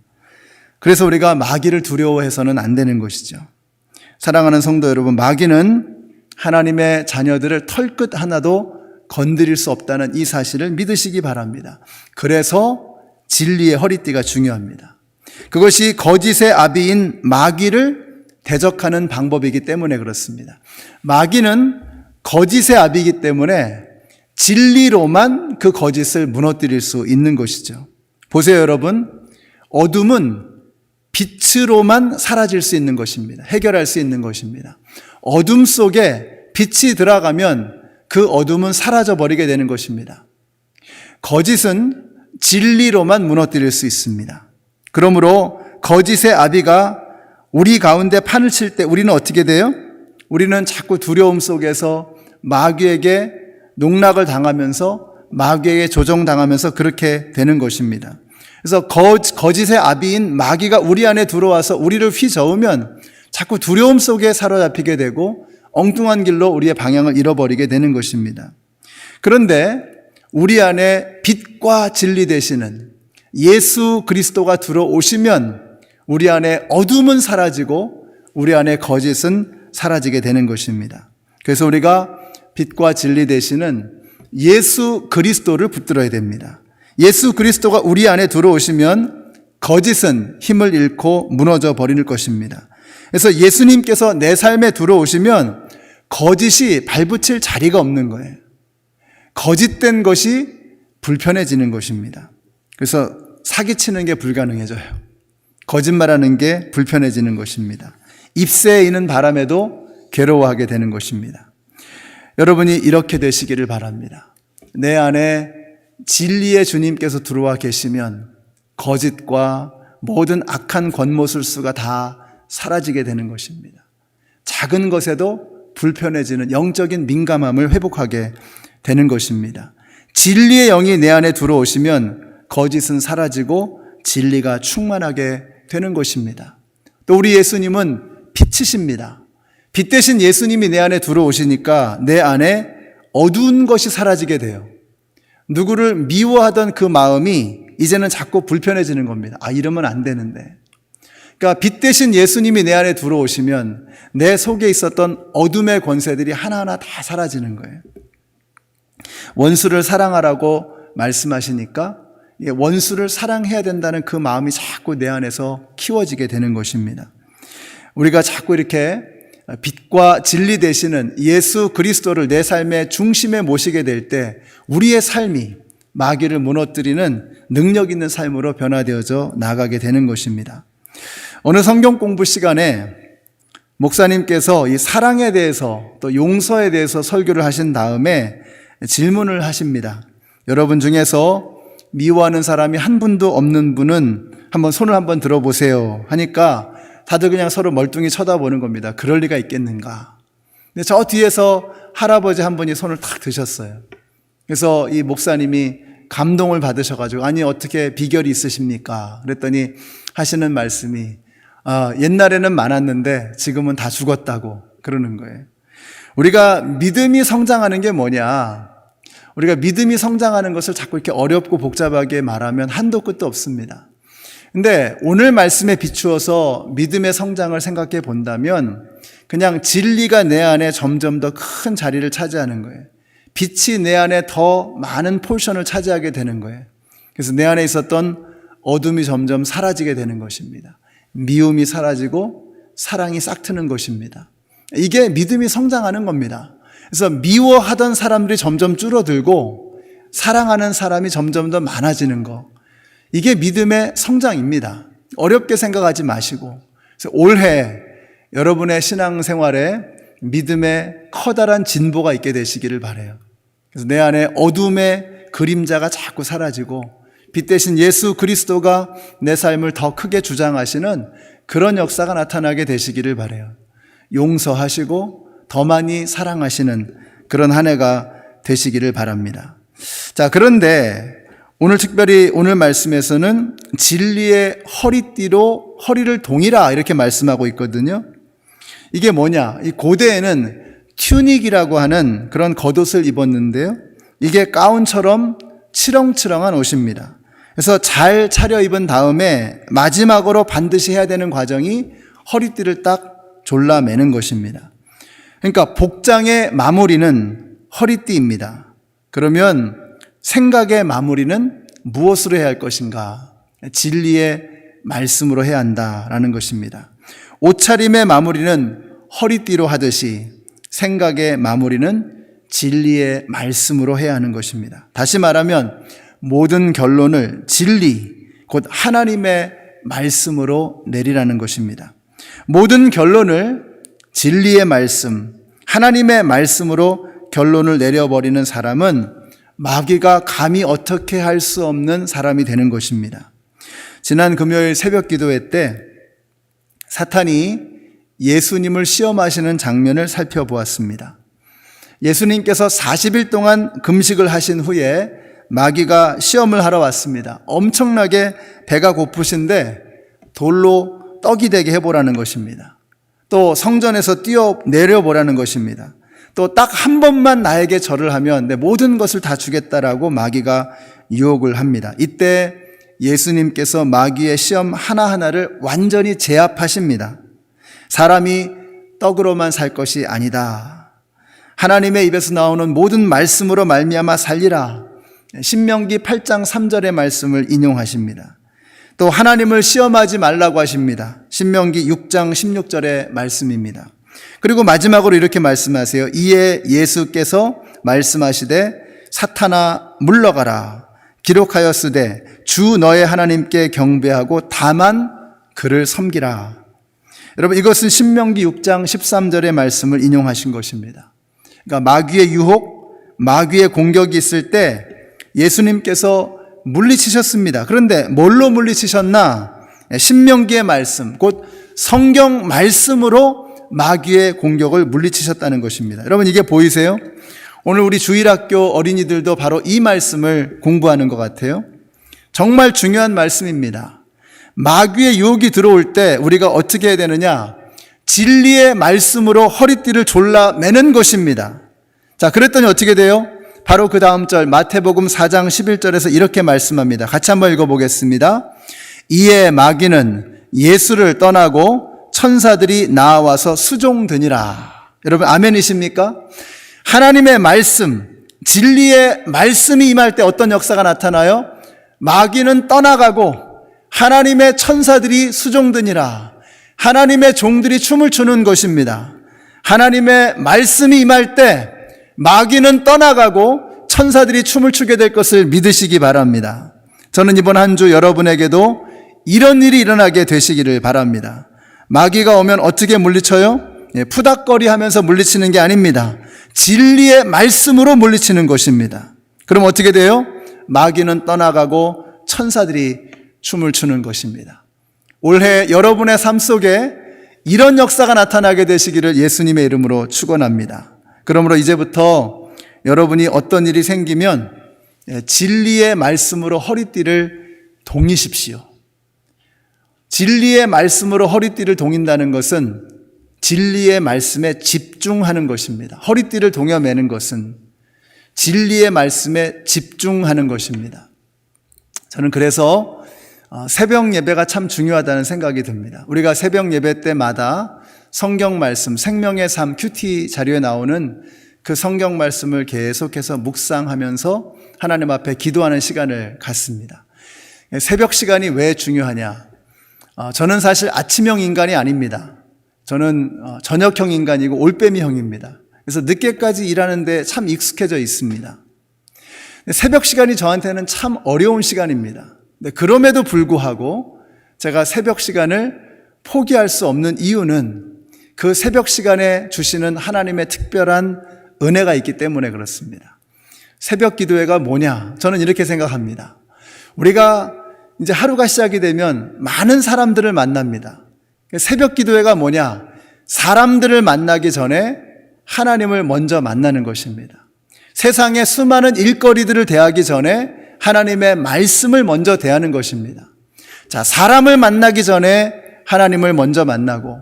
[SPEAKER 2] 그래서 우리가 마귀를 두려워해서는 안 되는 것이죠. 사랑하는 성도 여러분, 마귀는 하나님의 자녀들을 털끝 하나도 건드릴 수 없다는 이 사실을 믿으시기 바랍니다. 그래서 진리의 허리띠가 중요합니다. 그것이 거짓의 아비인 마귀를 대적하는 방법이기 때문에 그렇습니다. 마귀는 거짓의 아비이기 때문에 진리로만 그 거짓을 무너뜨릴 수 있는 것이죠. 보세요, 여러분. 어둠은 빛으로만 사라질 수 있는 것입니다. 해결할 수 있는 것입니다. 어둠 속에 빛이 들어가면 그 어둠은 사라져 버리게 되는 것입니다. 거짓은 진리로만 무너뜨릴 수 있습니다. 그러므로 거짓의 아비가 우리 가운데 판을 칠 때 우리는 어떻게 돼요? 우리는 자꾸 두려움 속에서 마귀에게 농락을 당하면서 마귀에게 조종당하면서 그렇게 되는 것입니다. 그래서 거짓의 아비인 마귀가 우리 안에 들어와서 우리를 휘저으면 자꾸 두려움 속에 사로잡히게 되고 엉뚱한 길로 우리의 방향을 잃어버리게 되는 것입니다. 그런데 우리 안에 빛과 진리 되시는 예수 그리스도가 들어오시면 우리 안에 어둠은 사라지고 우리 안에 거짓은 사라지게 되는 것입니다. 그래서 우리가 빛과 진리 되시는 예수 그리스도를 붙들어야 됩니다. 예수 그리스도가 우리 안에 들어오시면 거짓은 힘을 잃고 무너져 버릴 것입니다. 그래서 예수님께서 내 삶에 들어오시면 거짓이 발붙일 자리가 없는 거예요. 거짓된 것이 불편해지는 것입니다. 그래서 사기치는 게 불가능해져요. 거짓말하는 게 불편해지는 것입니다. 입새에 이는 바람에도 괴로워하게 되는 것입니다. 여러분이 이렇게 되시기를 바랍니다. 내 안에 진리의 주님께서 들어와 계시면 거짓과 모든 악한 권모술수가 다 사라지게 되는 것입니다. 작은 것에도 불편해지는 영적인 민감함을 회복하게 되는 것입니다. 진리의 영이 내 안에 들어오시면 거짓은 사라지고 진리가 충만하게 되는 것입니다. 또 우리 예수님은 빛이십니다. 빛 대신 예수님이 내 안에 들어오시니까 내 안에 어두운 것이 사라지게 돼요. 누구를 미워하던 그 마음이 이제는 자꾸 불편해지는 겁니다. 이러면 안 되는데. 그러니까 빛 대신 예수님이 내 안에 들어오시면 내 속에 있었던 어둠의 권세들이 하나하나 다 사라지는 거예요. 원수를 사랑하라고 말씀하시니까 원수를 사랑해야 된다는 그 마음이 자꾸 내 안에서 키워지게 되는 것입니다. 우리가 자꾸 이렇게 빛과 진리 되시는 예수 그리스도를 내 삶의 중심에 모시게 될 때 우리의 삶이 마귀를 무너뜨리는 능력 있는 삶으로 변화되어져 나가게 되는 것입니다. 어느 성경 공부 시간에 목사님께서 이 사랑에 대해서 또 용서에 대해서 설교를 하신 다음에 질문을 하십니다. 여러분 중에서 미워하는 사람이 한 분도 없는 분은 한번 손을 한번 들어보세요 하니까 다들 그냥 서로 멀뚱히 쳐다보는 겁니다. 그럴 리가 있겠는가. 근데 저 뒤에서 할아버지 한 분이 손을 탁 드셨어요. 그래서 이 목사님이 감동을 받으셔가지고 아니 어떻게 비결이 있으십니까? 그랬더니 하시는 말씀이 옛날에는 많았는데 지금은 다 죽었다고 그러는 거예요. 우리가 믿음이 성장하는 게 뭐냐? 우리가 믿음이 성장하는 것을 자꾸 이렇게 어렵고 복잡하게 말하면 한도 끝도 없습니다. 근데 오늘 말씀에 비추어서 믿음의 성장을 생각해 본다면 그냥 진리가 내 안에 점점 더 큰 자리를 차지하는 거예요. 빛이 내 안에 더 많은 포션을 차지하게 되는 거예요. 그래서 내 안에 있었던 어둠이 점점 사라지게 되는 것입니다. 미움이 사라지고 사랑이 싹트는 것입니다. 이게 믿음이 성장하는 겁니다. 그래서 미워하던 사람들이 점점 줄어들고 사랑하는 사람이 점점 더 많아지는 거. 이게 믿음의 성장입니다. 어렵게 생각하지 마시고. 그래서 올해 여러분의 신앙생활에 믿음의 커다란 진보가 있게 되시기를 바라요. 그래서 내 안에 어둠의 그림자가 자꾸 사라지고 빛 대신 예수 그리스도가 내 삶을 더 크게 주장하시는 그런 역사가 나타나게 되시기를 바라요. 용서하시고 더 많이 사랑하시는 그런 한 해가 되시기를 바랍니다. 자, 그런데 오늘 특별히 오늘 말씀에서는 진리의 허리띠로 허리를 동이라 이렇게 말씀하고 있거든요. 이게 뭐냐? 이 고대에는 튜닉이라고 하는 그런 겉옷을 입었는데요. 이게 가운처럼 치렁치렁한 옷입니다. 그래서 잘 차려입은 다음에 마지막으로 반드시 해야 되는 과정이 허리띠를 딱 졸라매는 것입니다. 그러니까 복장의 마무리는 허리띠입니다. 그러면 생각의 마무리는 무엇으로 해야 할 것인가? 진리의 말씀으로 해야 한다라는 것입니다. 옷차림의 마무리는 허리띠로 하듯이 생각의 마무리는 진리의 말씀으로 해야 하는 것입니다. 다시 말하면 모든 결론을 진리, 곧 하나님의 말씀으로 내리라는 것입니다. 모든 결론을 진리의 말씀, 하나님의 말씀으로 결론을 내려버리는 사람은 마귀가 감히 어떻게 할 수 없는 사람이 되는 것입니다. 지난 금요일 새벽 기도회 때 사탄이 예수님을 시험하시는 장면을 살펴보았습니다. 예수님께서 40일 동안 금식을 하신 후에 마귀가 시험을 하러 왔습니다. 엄청나게 배가 고프신데 돌로 떡이 되게 해보라는 것입니다. 또 성전에서 뛰어 내려보라는 것입니다. 또 딱 한 번만 나에게 절을 하면 내 모든 것을 다 주겠다라고 마귀가 유혹을 합니다. 이때 예수님께서 마귀의 시험 하나하나를 완전히 제압하십니다. 사람이 떡으로만 살 것이 아니다. 하나님의 입에서 나오는 모든 말씀으로 말미암아 살리라. 신명기 8장 3절의 말씀을 인용하십니다. 또 하나님을 시험하지 말라고 하십니다. 신명기 6장 16절의 말씀입니다. 그리고 마지막으로 이렇게 말씀하세요. 이에 예수께서 말씀하시되 사탄아 물러가라. 기록하였으되 주 너의 하나님께 경배하고 다만 그를 섬기라. 여러분 이것은 신명기 6장 13절의 말씀을 인용하신 것입니다. 그러니까 마귀의 유혹, 마귀의 공격이 있을 때 예수님께서 물리치셨습니다. 그런데 뭘로 물리치셨나? 신명기의 말씀, 곧 성경 말씀으로 마귀의 공격을 물리치셨다는 것입니다. 여러분 이게 보이세요? 오늘 우리 주일학교 어린이들도 바로 이 말씀을 공부하는 것 같아요. 정말 중요한 말씀입니다. 마귀의 유혹이 들어올 때 우리가 어떻게 해야 되느냐? 진리의 말씀으로 허리띠를 졸라매는 것입니다. 자, 그랬더니 어떻게 돼요? 바로 그 다음 절 마태복음 4장 11절에서 이렇게 말씀합니다. 같이 한번 읽어보겠습니다. 이에 마귀는 예수를 떠나고 천사들이 나와서 수종드니라. 여러분 아멘이십니까? 하나님의 말씀, 진리의 말씀이 임할 때 어떤 역사가 나타나요? 마귀는 떠나가고 하나님의 천사들이 수종드니라. 하나님의 종들이 춤을 추는 것입니다. 하나님의 말씀이 임할 때 마귀는 떠나가고 천사들이 춤을 추게 될 것을 믿으시기 바랍니다. 저는 이번 한 주 여러분에게도 이런 일이 일어나게 되시기를 바랍니다. 마귀가 오면 어떻게 물리쳐요? 푸닥거리 하면서 물리치는 게 아닙니다. 진리의 말씀으로 물리치는 것입니다. 그럼 어떻게 돼요? 마귀는 떠나가고 천사들이 춤을 추는 것입니다. 올해 여러분의 삶 속에 이런 역사가 나타나게 되시기를 예수님의 이름으로 축원합니다. 그러므로 이제부터 여러분이 어떤 일이 생기면 진리의 말씀으로 허리띠를 동이십시오. 진리의 말씀으로 허리띠를 동인다는 것은 진리의 말씀에 집중하는 것입니다. 허리띠를 동여매는 것은 진리의 말씀에 집중하는 것입니다. 저는 그래서 새벽 예배가 참 중요하다는 생각이 듭니다. 우리가 새벽 예배 때마다 성경 말씀, 생명의 삶 큐티 자료에 나오는 그 성경 말씀을 계속해서 묵상하면서 하나님 앞에 기도하는 시간을 갖습니다. 새벽 시간이 왜 중요하냐? 저는 사실 아침형 인간이 아닙니다. 저는 저녁형 인간이고 올빼미형입니다. 그래서 늦게까지 일하는데 참 익숙해져 있습니다. 새벽 시간이 저한테는 참 어려운 시간입니다. 그럼에도 불구하고 제가 새벽 시간을 포기할 수 없는 이유는 그 새벽 시간에 주시는 하나님의 특별한 은혜가 있기 때문에 그렇습니다. 새벽 기도회가 뭐냐? 저는 이렇게 생각합니다. 우리가 이제 하루가 시작이 되면 많은 사람들을 만납니다. 새벽 기도회가 뭐냐? 사람들을 만나기 전에 하나님을 먼저 만나는 것입니다. 세상의 수많은 일거리들을 대하기 전에 하나님의 말씀을 먼저 대하는 것입니다. 자, 사람을 만나기 전에 하나님을 먼저 만나고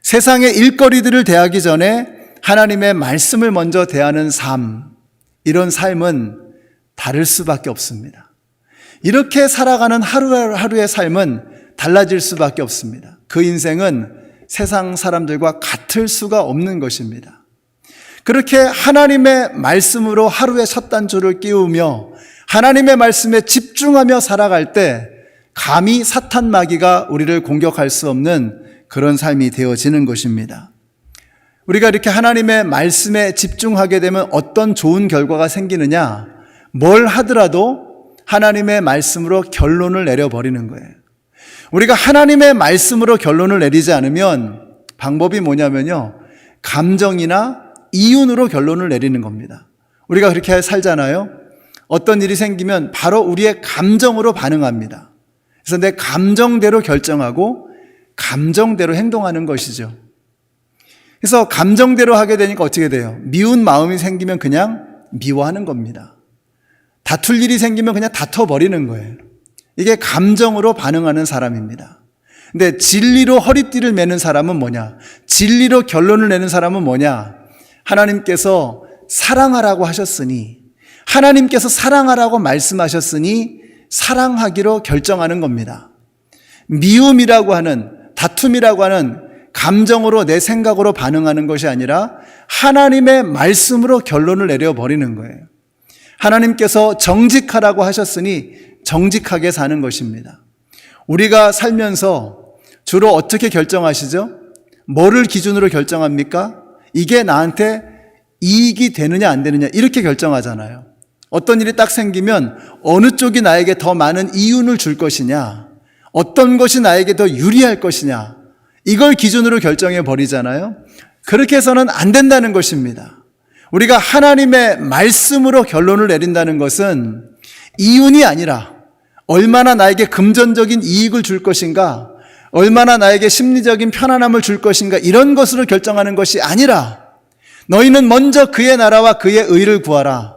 [SPEAKER 2] 세상의 일거리들을 대하기 전에 하나님의 말씀을 먼저 대하는 삶, 이런 삶은 다를 수밖에 없습니다. 이렇게 살아가는 하루하루의 삶은 달라질 수밖에 없습니다. 그 인생은 세상 사람들과 같을 수가 없는 것입니다. 그렇게 하나님의 말씀으로 하루의 첫 단추를 끼우며 하나님의 말씀에 집중하며 살아갈 때 감히 사탄 마귀가 우리를 공격할 수 없는 그런 삶이 되어지는 것입니다. 우리가 이렇게 하나님의 말씀에 집중하게 되면 어떤 좋은 결과가 생기느냐? 뭘 하더라도 하나님의 말씀으로 결론을 내려버리는 거예요. 우리가 하나님의 말씀으로 결론을 내리지 않으면 방법이 뭐냐면요, 감정이나 이윤으로 결론을 내리는 겁니다. 우리가 그렇게 살잖아요. 어떤 일이 생기면 바로 우리의 감정으로 반응합니다. 그래서 내 감정대로 결정하고 감정대로 행동하는 것이죠. 그래서 감정대로 하게 되니까 어떻게 돼요? 미운 마음이 생기면 그냥 미워하는 겁니다. 다툴 일이 생기면 그냥 다퉈버리는 거예요. 이게 감정으로 반응하는 사람입니다. 근데 진리로 허리띠를 매는 사람은 뭐냐? 진리로 결론을 내는 사람은 뭐냐? 하나님께서 사랑하라고 하셨으니, 하나님께서 사랑하라고 말씀하셨으니 사랑하기로 결정하는 겁니다. 미움이라고 하는, 다툼이라고 하는 감정으로 내 생각으로 반응하는 것이 아니라 하나님의 말씀으로 결론을 내려버리는 거예요. 하나님께서 정직하라고 하셨으니 정직하게 사는 것입니다. 우리가 살면서 주로 어떻게 결정하시죠? 뭐를 기준으로 결정합니까? 이게 나한테 이익이 되느냐 안 되느냐 이렇게 결정하잖아요. 어떤 일이 딱 생기면 어느 쪽이 나에게 더 많은 이윤을 줄 것이냐, 어떤 것이 나에게 더 유리할 것이냐, 이걸 기준으로 결정해 버리잖아요. 그렇게 해서는 안 된다는 것입니다. 우리가 하나님의 말씀으로 결론을 내린다는 것은 이윤이 아니라 얼마나 나에게 금전적인 이익을 줄 것인가, 얼마나 나에게 심리적인 편안함을 줄 것인가, 이런 것으로 결정하는 것이 아니라 너희는 먼저 그의 나라와 그의 의를 구하라.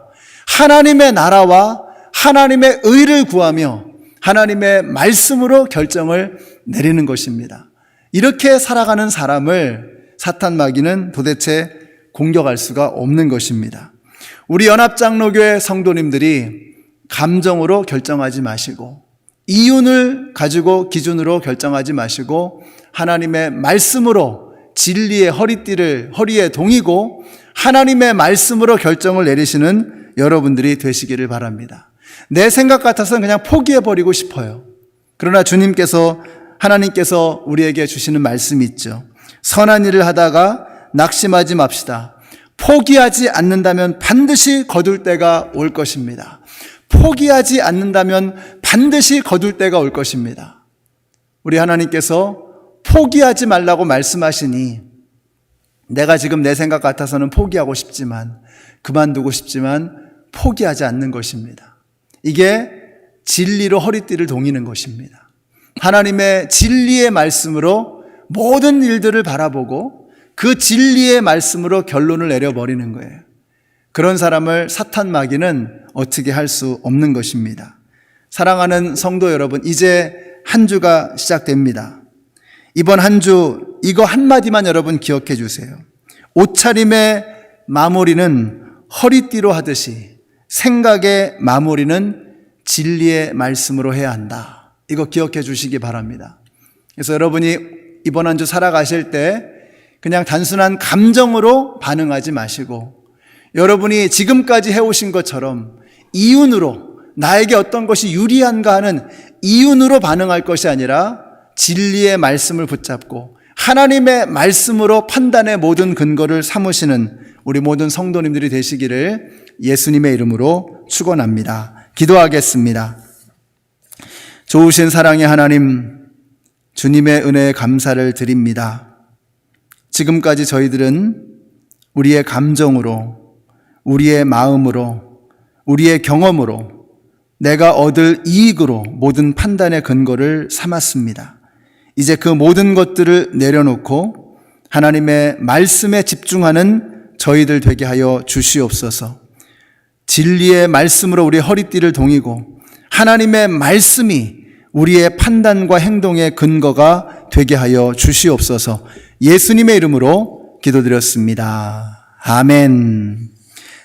[SPEAKER 2] 하나님의 나라와 하나님의 의를 구하며 하나님의 말씀으로 결정을 내리는 것입니다. 이렇게 살아가는 사람을 사탄 마귀는 도대체 공격할 수가 없는 것입니다. 우리 연합장로교회 성도님들이 감정으로 결정하지 마시고 이윤을 가지고 기준으로 결정하지 마시고 하나님의 말씀으로 진리의 허리띠를 허리에 동이고 하나님의 말씀으로 결정을 내리시는 여러분들이 되시기를 바랍니다. 내 생각 같아서는 그냥 포기해버리고 싶어요. 그러나 하나님께서 우리에게 주시는 말씀이 있죠. 선한 일을 하다가 낙심하지 맙시다. 포기하지 않는다면 반드시 거둘 때가 올 것입니다. 포기하지 않는다면 반드시 거둘 때가 올 것입니다. 우리 하나님께서 포기하지 말라고 말씀하시니 내가 지금 내 생각 같아서는 포기하고 싶지만, 그만두고 싶지만 포기하지 않는 것입니다. 이게 진리로 허리띠를 동이는 것입니다. 하나님의 진리의 말씀으로 모든 일들을 바라보고 그 진리의 말씀으로 결론을 내려버리는 거예요. 그런 사람을 사탄 마귀는 어떻게 할 수 없는 것입니다. 사랑하는 성도 여러분, 이제 한 주가 시작됩니다. 이번 한 주 이거 한마디만 여러분 기억해 주세요. 옷차림의 마무리는 허리띠로 하듯이 생각의 마무리는 진리의 말씀으로 해야 한다. 이거 기억해 주시기 바랍니다. 그래서 여러분이 이번 한 주 살아가실 때 그냥 단순한 감정으로 반응하지 마시고, 여러분이 지금까지 해오신 것처럼 이윤으로, 나에게 어떤 것이 유리한가 하는 이윤으로 반응할 것이 아니라 진리의 말씀을 붙잡고 하나님의 말씀으로 판단의 모든 근거를 삼으시는 우리 모든 성도님들이 되시기를 예수님의 이름으로 축원합니다. 기도하겠습니다. 좋으신 사랑의 하나님, 주님의 은혜에 감사를 드립니다. 지금까지 저희들은 우리의 감정으로, 우리의 마음으로, 우리의 경험으로, 내가 얻을 이익으로 모든 판단의 근거를 삼았습니다. 이제 그 모든 것들을 내려놓고 하나님의 말씀에 집중하는 저희들 되게 하여 주시옵소서. 진리의 말씀으로 우리 허리띠를 동이고 하나님의 말씀이 우리의 판단과 행동의 근거가 되게 하여 주시옵소서. 예수님의 이름으로 기도드렸습니다. 아멘.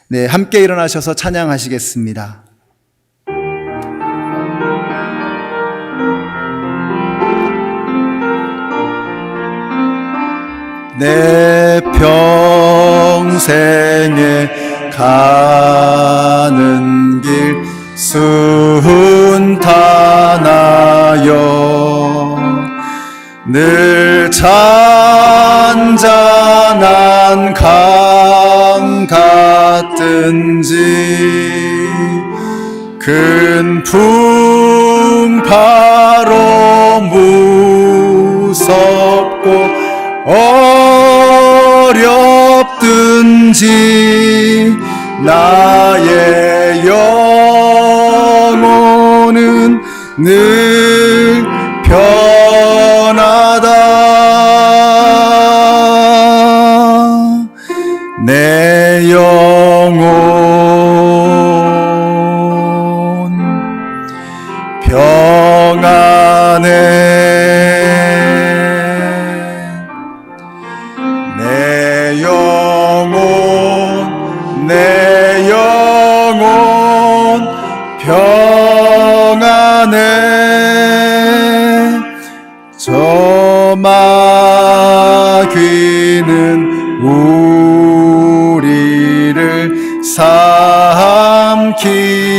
[SPEAKER 2] 네, 함께 일어나셔서 찬양하시겠습니다. 내 평생에 가는 길 순탄하여 늘 잔잔한 강 같든지 큰 풍파로 무섭고 어렵든지 나의 영혼은 늘 편하다. 내 영혼 평안해. 내 영혼 평안해. 저 마귀는 우리를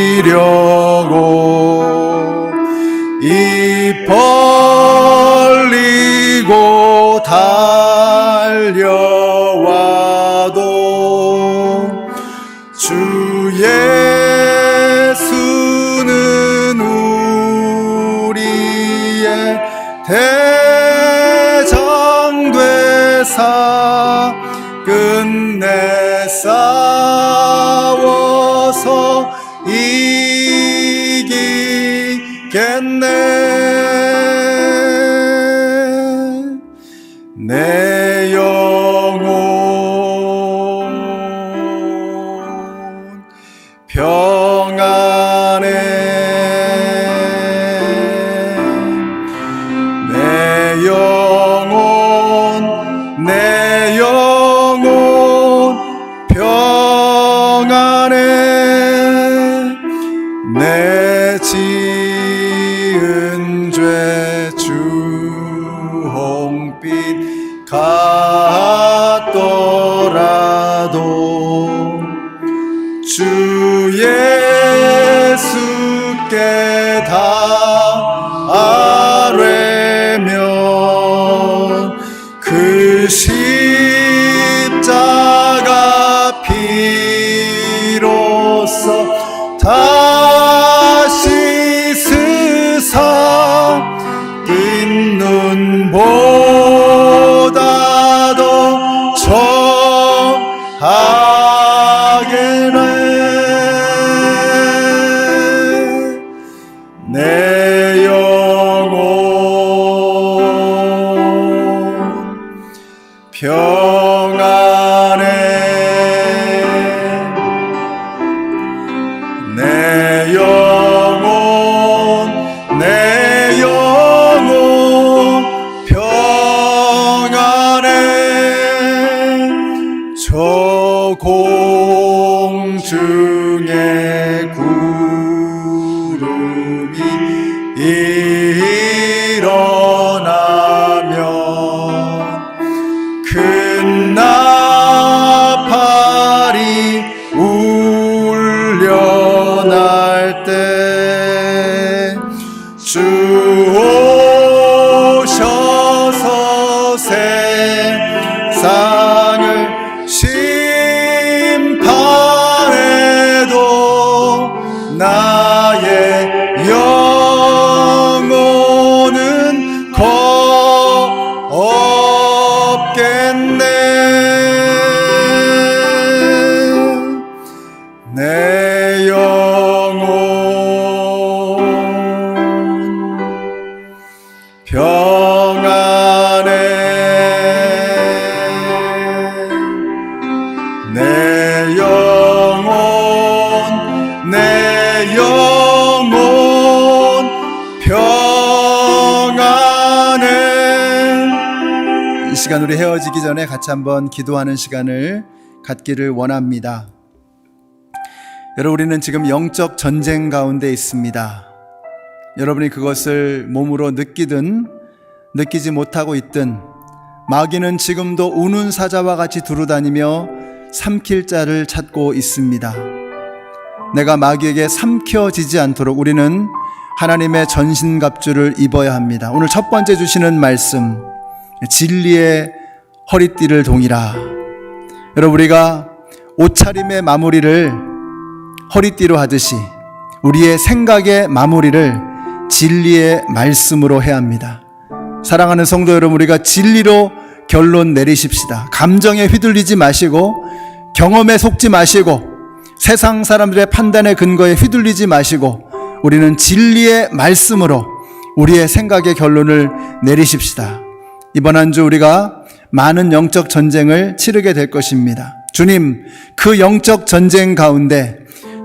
[SPEAKER 2] 삼키려고 입 벌리고 달려와도 주 예수는 우리의 대장 되사 끝내 싸워서 이기겠네. 내 영혼 평안해. 내 영혼 평안해. 내 지은 죄 주홍빛 같더라도 주 그 십자가 피로써 다시 스사 뜬 눈보다도 청하게네 내 영혼 평안해 내 영혼 평안해 저 공중의 구름이 일어나면 큰 나팔이 울려날 때 주 오셔서 세상을 심판해도 나의 영혼은 없겠네 내 영혼 평안해 내 영혼 평안해 이 시간 우리 헤어지기 전에 같이 한번 기도하는 시간을 갖기를 원합니다. 여러분 우리는 지금 영적 전쟁 가운데 있습니다. 여러분이 그것을 몸으로 느끼든 느끼지 못하고 있든 마귀는 지금도 우는 사자와 같이 두루다니며 삼킬 자를 찾고 있습니다. 내가 마귀에게 삼켜지지 않도록 우리는 하나님의 전신갑주를 입어야 합니다. 오늘 첫 번째 주시는 말씀 진리의 허리띠를 동이라. 여러분 우리가 옷차림의 마무리를 허리띠로 하듯이 우리의 생각의 마무리를 진리의 말씀으로 해야 합니다. 사랑하는 성도 여러분 우리가 진리로 결론 내리십시다. 감정에 휘둘리지 마시고 경험에 속지 마시고 세상 사람들의 판단의 근거에 휘둘리지 마시고 우리는 진리의 말씀으로 우리의 생각의 결론을 내리십시다. 이번 한 주 우리가 많은 영적 전쟁을 치르게 될 것입니다. 주님, 그 영적 전쟁 가운데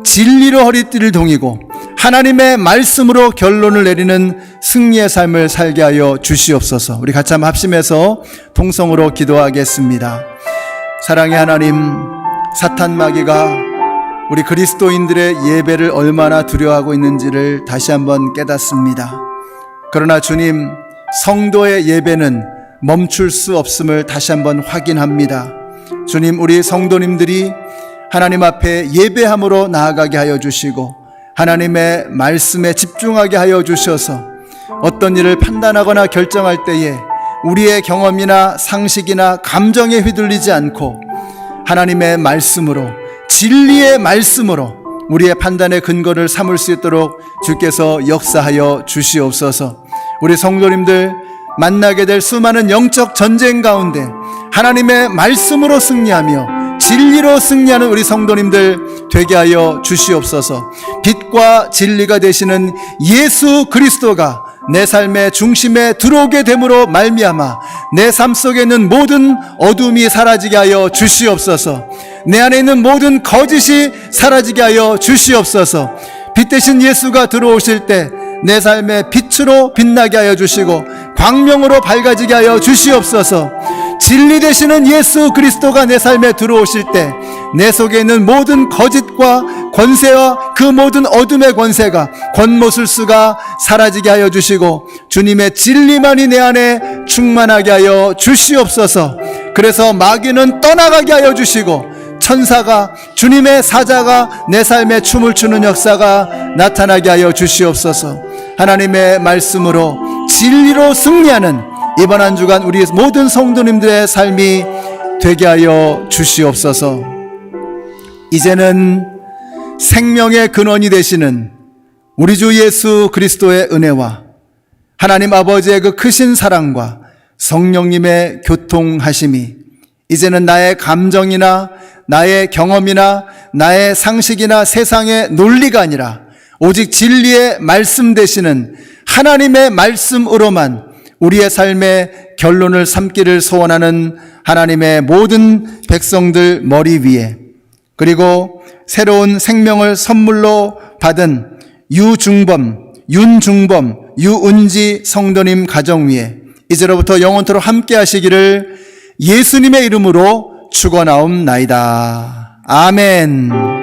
[SPEAKER 2] 진리로 허리띠를 동이고 하나님의 말씀으로 결론을 내리는 승리의 삶을 살게 하여 주시옵소서. 우리 같이 한번 합심해서 통성으로 기도하겠습니다. 사랑의 하나님, 사탄 마귀가 우리 그리스도인들의 예배를 얼마나 두려워하고 있는지를 다시 한번 깨닫습니다. 그러나 주님, 성도의 예배는 멈출 수 없음을 다시 한번 확인합니다. 주님, 우리 성도님들이 하나님 앞에 예배함으로 나아가게 하여 주시고 하나님의 말씀에 집중하게 하여 주셔서 어떤 일을 판단하거나 결정할 때에 우리의 경험이나 상식이나 감정에 휘둘리지 않고 하나님의 말씀으로, 진리의 말씀으로 우리의 판단의 근거를 삼을 수 있도록 주께서 역사하여 주시옵소서. 우리 성도님들 만나게 될 수많은 영적 전쟁 가운데 하나님의 말씀으로 승리하며 진리로 승리하는 우리 성도님들 되게 하여 주시옵소서. 빛과 진리가 되시는 예수 그리스도가 내 삶의 중심에 들어오게 됨으로 말미암아 내 삶 속에 있는 모든 어둠이 사라지게 하여 주시옵소서. 내 안에 있는 모든 거짓이 사라지게 하여 주시옵소서. 빛 대신 예수가 들어오실 때 내 삶의 빛으로 빛나게 하여 주시고 광명으로 밝아지게 하여 주시옵소서. 진리 되시는 예수 그리스도가 내 삶에 들어오실 때 내 속에 있는 모든 거짓과 권세와 그 모든 어둠의 권세가 권모술수가 사라지게 하여 주시고 주님의 진리만이 내 안에 충만하게 하여 주시옵소서. 그래서 마귀는 떠나가게 하여 주시고 천사가, 주님의 사자가 내 삶에 춤을 추는 역사가 나타나게 하여 주시옵소서. 하나님의 말씀으로 진리로 승리하는 이번 한 주간 우리 모든 성도님들의 삶이 되게 하여 주시옵소서. 이제는 생명의 근원이 되시는 우리 주 예수 그리스도의 은혜와 하나님 아버지의 그 크신 사랑과 성령님의 교통하심이 이제는 나의 감정이나 나의 경험이나 나의 상식이나 세상의 논리가 아니라 오직 진리의 말씀 되시는 하나님의 말씀으로만 우리의 삶의 결론을 삼기를 소원하는 하나님의 모든 백성들 머리 위에, 그리고 새로운 생명을 선물로 받은 윤중범, 유은지 성도님 가정 위에 이제로부터 영원토록 함께 하시기를 예수님의 이름으로 축원하옵나이다. 아멘.